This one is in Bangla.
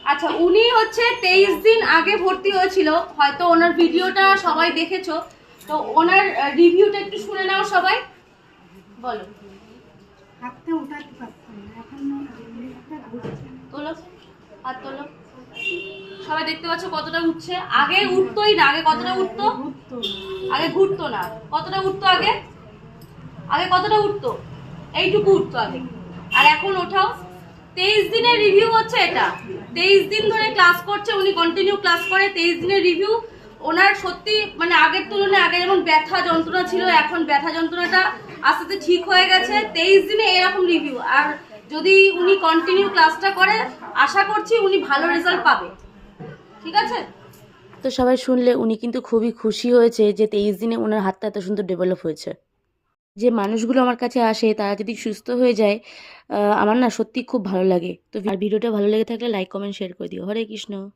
আচ্ছা, উনি হচ্ছে 23 দিন আগে ভর্তি হয়েছিল, হয়তো ওনার ভিডিওটা সবাই দেখেছো। তো ওনার রিভিউটা একটু শুনে নাও সবাই। বলো। হাতটা উঠাতে পারতাম না, এখন অনেকটা ঘুরছে। তোলো, হাত তোলো। সবাই দেখতে পাচ্ছ কতটা উঠছে। আগে উঠতোই না। আগে কতটা উঠতো? ঘুরতো আগে ঘুরতো না। কতটা উঠতো আগে? আগে কতটা উঠতো? এইটুকু উঠতো আগে। আর এখন ওঠাও। 23 দিনের রিভিউ হচ্ছে এটা। 23 দিন ধরে ক্লাস করছে উনি, কন্টিনিউ ক্লাস করে। 23 দিনের রিভিউ। ওনার সত্যি মানে আগের তুলনায় আগে যেমন ব্যথা যন্ত্রণা ছিল, এখন ব্যথা যন্ত্রণাটা আস্তে আস্তে ঠিক হয়ে গেছে। 23 দিনে এরকম রিভিউ। আর যদি উনি কন্টিনিউ ক্লাসটা করে, আশা করছি উনি ভালো রেজাল্ট পাবে। ঠিক আছে। তো সবাই শুনলে উনি কিন্তু খুবই খুশি হয়েছে যে 23 দিনে ওনার হাতটা এত সুন্দর ডেভেলপ হয়েছে। যে মানুষগুলো আমার কাছে আসে তারা যদি সুস্থ হয়ে যায়, আমার না সত্যি খুব ভালো লাগে। তো আর ভিডিওটা ভালো লেগে থাকলে লাইক কমেন্ট শেয়ার করে দিও। হরে কৃষ্ণ।